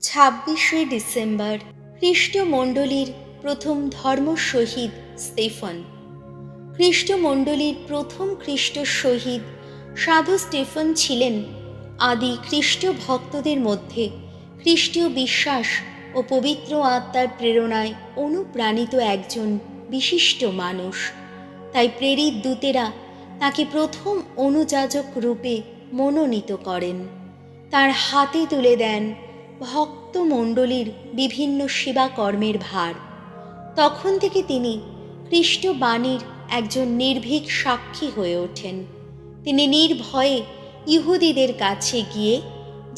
ছাব্বিশে ডিসেম্বর খ্রিস্টমণ্ডলীর প্রথম ধর্ম শহীদ স্তেফান। খ্রিস্টমণ্ডলীর প্রথম খ্রিস্ট শহীদ সাধু স্টেফান ছিলেন আদি খ্রিস্ট ভক্তদের মধ্যে খ্রিস্টীয় বিশ্বাস ও পবিত্র আত্মার প্রেরণায় অনুপ্রাণিত একজন বিশিষ্ট মানুষ। তাই প্রেরিত দূতেরা তাকে প্রথম অনুযাজক রূপে মনোনীত করেন, তার হাতে তুলে দেন ভক্তমণ্ডলীর বিভিন্ন সেবা কর্মের ভার। তখন থেকে তিনি খ্রিস্ট বাণীর একজন নির্ভীক সাক্ষী হয়ে ওঠেন। তিনি নির্ভয়ে ইহুদিদের কাছে গিয়ে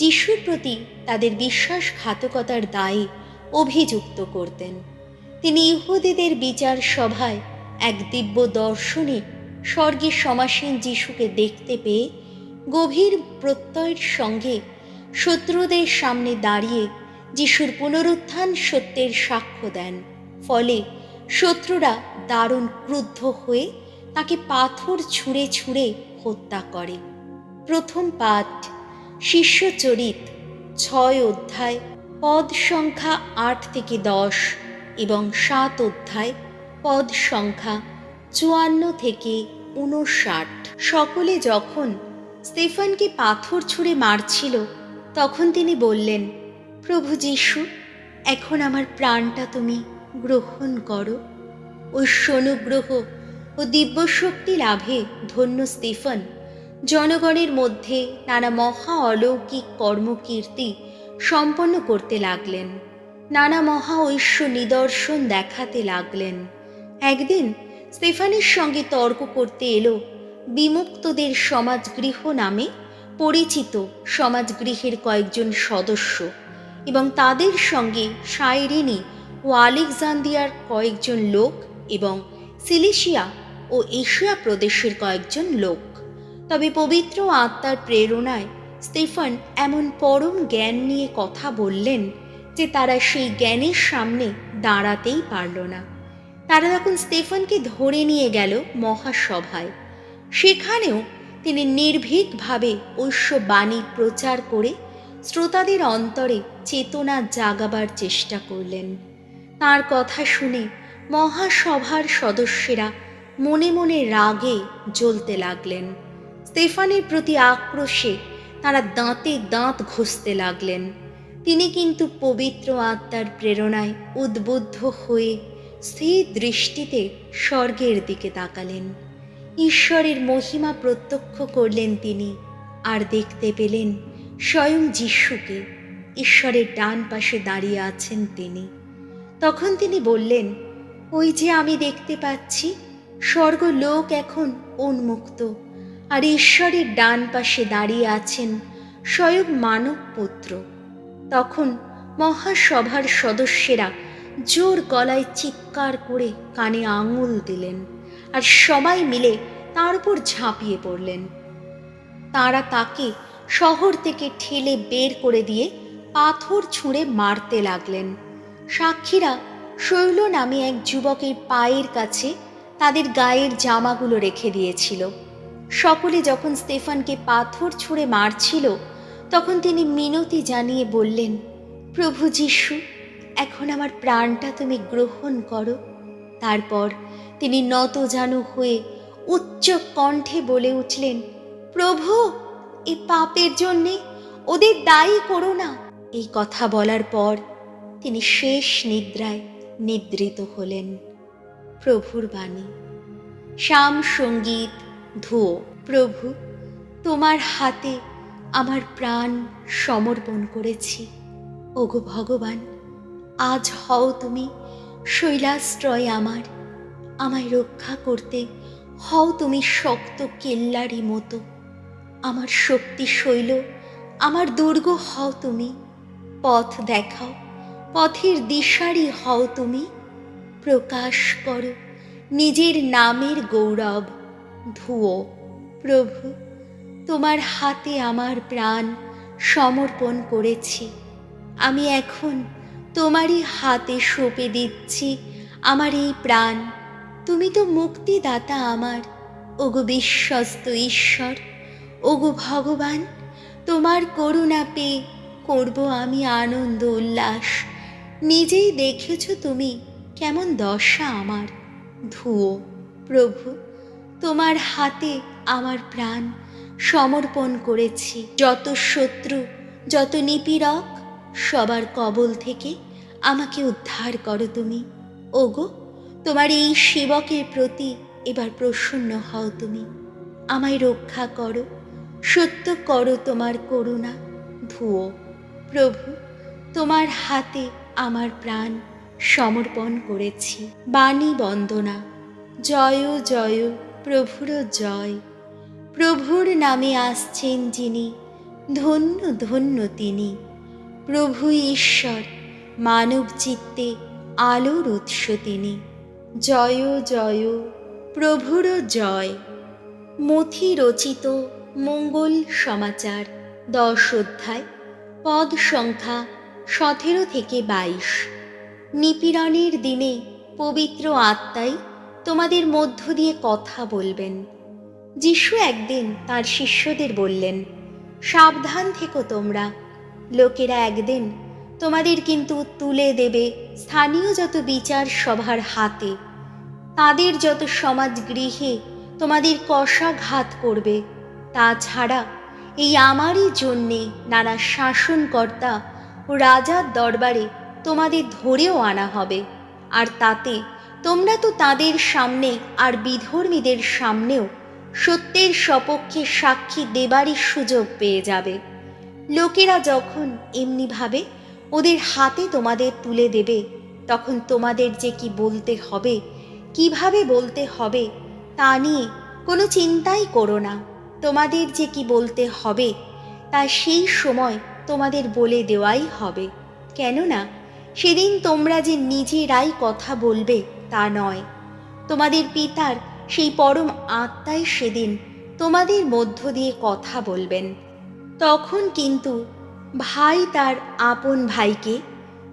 যিশুর প্রতি তাদের বিশ্বাসঘাতকতার দায়ে অভিযুক্ত করতেন। তিনি ইহুদিদের বিচার সভায় এক দিব্য দর্শনে স্বর্গে সমাসীন যিশুকে দেখতে পেয়ে গভীর প্রত্যয়ের সঙ্গে শত্রুদের সামনে দাঁড়িয়ে যিশুর পুনরুত্থান সত্যের সাক্ষ্য দেন। ফলে শত্রুরা দারুণ ক্রুদ্ধ হয়ে তাকে পাথর ছুঁড়ে ছুঁড়ে হত্যা করে। প্রথম পাঠ শিষ্যচরিত 6 অধ্যায় পদ সংখ্যা 8 থেকে 10 এবং 7 অধ্যায় পদ সংখ্যা 54 থেকে 59। সকলে যখন স্তেফানকে পাথর ছুঁড়ে মারছিল তখন তিনি বললেন, প্রভু যীশু, এখন আমার প্রাণটা তুমি গ্রহণ করো। ঐশ্বনুগ্রহ ও দিব্যশক্তি লাভে ধন্য স্তেফান জনগণের মধ্যে নানা মহা অলৌকিক কর্মকীর্তি সম্পন্ন করতে লাগলেন, নানা মহা ঐশ্ব নিদর্শন দেখাতে লাগলেন। একদিন স্তেফানের সঙ্গে তর্ক করতে এলো বিমুক্তদের সমাজগৃহ নামে পরিচিত সমাজগৃহের কয়েকজন সদস্য এবং তাদের সঙ্গে সাইরিনি ও আলেকজান্দ্রিয়ার কয়েকজন লোক এবং সিলিশিয়া ও এশিয়া প্রদেশের কয়েকজন লোক। তবে পবিত্র আত্মার প্রেরণায় স্তেফান এমন পরম জ্ঞান নিয়ে কথা বললেন যে তারা সেই জ্ঞানের সামনে দাঁড়াতেই পারল না। তারা তখন স্তেফানকে ধরে নিয়ে গেল মহাসভায়। সেখানেও তিনি নির্ভীকভাবে ঐশ্ববাণী প্রচার করে শ্রোতাদের অন্তরে চেতনা জাগাবার চেষ্টা করলেন। তার কথা শুনে মহাসভার সদস্যরা মনে মনে রাগে জ্বলতে লাগলেন। স্তেফানের প্রতি আক্রোশে তারা দাঁতে দাঁত ঘষতে লাগলেন। তিনি কিন্তু পবিত্র আত্মার প্রেরণায় উদ্বুদ্ধ হয়ে স্থির দৃষ্টিতে স্বর্গের দিকে তাকালেন। ঈশ্বরের মহিমা প্রত্যক্ষ করলেন তিনি, আর দেখতে পেলেন স্বয়ং যিশুকে। ঈশ্বরের ডান পাশে দাঁড়িয়ে আছেন তিনি। তখন তিনি বললেন, ওই যে আমি দেখতে পাচ্ছি স্বর্গলোক এখন উন্মুক্ত, আর ঈশ্বরের ডান পাশে দাঁড়িয়ে আছেন স্বয়ং মানব পুত্র। তখন মহাসভার সদস্যরা জোর গলায় চিৎকার করে কানে আঙুল দিলেন, আর সবাই মিলে তার উপর ঝাঁপিয়ে পড়লেন। তারা তাকে শহর থেকে ঠেলে বের করে দিয়ে পাথর ছুঁড়ে মারতে লাগলেন। সাক্ষীরা শৈল নামে এক যুবকের পায়ের কাছে তাদের গায়ের জামাগুলো রেখে দিয়েছিল। সকলে যখন স্তেফানকে পাথর ছুঁড়ে মারছিল তখন তিনি মিনতি জানিয়ে বললেন, প্রভু যীশু, এখন আমার প্রাণটা তুমি গ্রহণ করো। তারপর তিনি নতজানু হয়ে উচ্চ কণ্ঠে বলে উঠলেন, প্রভু, এই পাপের জন্যে ওদের দায়ী করো না। এই কথা বলার পর তিনি শেষ নিদ্রায় নিদ্রিত হলেন। প্রভুর বাণী। শাম সঙ্গীত ধুয়ো। প্রভু, তোমার হাতে আমার প্রাণ সমর্পণ করেছি। ওগো ভগবান, আজ হও তুমি শৈলাশ্রয় আমার। আমায় রক্ষা করতে হও তুমি শক্ত কেল্লারি মতো। আমার শক্তি শৈল, আমার দুর্গ হও তুমি। পথ দেখাও, পথের দিশারি হও তুমি। প্রকাশ করো নিজের নামের গৌরব। ধুয়ো। প্রভু, তোমার হাতে আমার প্রাণ সমর্পণ করেছি। আমি এখন তোমারই হাতে সঁপে দিচ্ছি আমার এই প্রাণ। তুমি তো মুক্তিদাতা আমার। ওগো বিশ্বস্ত ঈশ্বর, ওগো ভগবান, তোমার করুণা পেয়ে করব আমি আনন্দ উল্লাস। নিজেই দেখেছ তুমি কেমন দশা আমার। ধুয়ো প্রভু, তোমার হাতে আমার প্রাণ সমর্পণ করেছি। যত শত্রু, যত নিপীড়ক, সবার কবল থেকে আমাকে উদ্ধার করো তুমি। ওগো, তোমার এই সেবকের প্রতি এবার প্রসন্ন হও তুমি। আমায় রক্ষা করো, সত্য করো তোমার করুণা। ধুয়ো প্রভু, তোমার হাতে আমার প্রাণ সমর্পণ করেছি। বাণী বন্দনা। জয় জয় প্রভুর জয়। প্রভুর নামে আসছেন যিনি, ধন্য ধন্য তিনি। প্রভু ঈশ্বর, মানব চিত্তে আলোর উৎস তিনি। জয় জয় প্রভুর জয়। মথি রচিত মঙ্গল সমাচার 10 অধ্যায়, পদ সংখ্যা 17 থেকে 22। নিপীড়নের দিনে পবিত্র আত্মাই তোমাদের মধ্য দিয়ে কথা বলবেন। যিশু একদিন তার শিষ্যদের বললেন, সাবধান থেকো তোমরা। লোকেরা একদিন তোমাদের কিন্তু তুলে দেবে স্থানীয় যত বিচার সভার হাতে। তাদের যত সমাজ গৃহে তোমাদের কষাঘাত করবে। তাছাড়া এই আমারই জন্যে নানা শাসনকর্তা ও রাজার দরবারে তোমাদের ধরেও আনা হবে। আর তাতে তোমরা তো তাদের সামনে আর বিধর্মীদের সামনেও সত্যের সপক্ষে সাক্ষী দেবারই সুযোগ পেয়ে যাবে। লোকেরা যখন এমনিভাবে ওদের হাতে তোমাদের তুলে দেবে, তখন তোমাদের যে কি বলতে হবে, কিভাবে বলতে হবে, তা নিয়ে কোনো চিন্তাই করো না। তোমাদের যে কি বলতে হবে তা সেই সময় তোমাদের বলে দেওয়াই হবে। কেননা সেদিন তোমরা যে নিজেরাই কথা বলবে তা নয়, তোমাদের পিতার সেই পরম আত্মাই সেদিন তোমাদের মধ্য দিয়ে কথা বলবেন। তখন কিন্তু ভাই তার আপন ভাইকে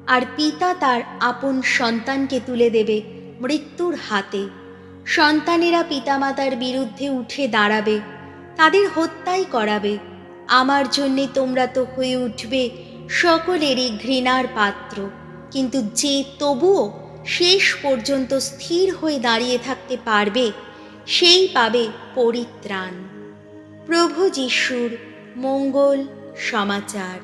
আর পিতা তার আপন সন্তানকে তুলে দেবে মৃত্যুর হাতে। সন্তানেরা পিতামাতার বিরুদ্ধে উঠে দাঁড়াবে, তাদের হত্যাই করাবে। আমার জন্যে তোমরা তো হয়ে উঠবে সকলেরই ঘৃণার পাত্র। কিন্তু যে তবুও শেষ পর্যন্ত স্থির হয়ে দাঁড়িয়ে থাকতে পারবে, সেই পাবে পরিত্রাণ। প্রভু যিশুর মঙ্গল সমাচার।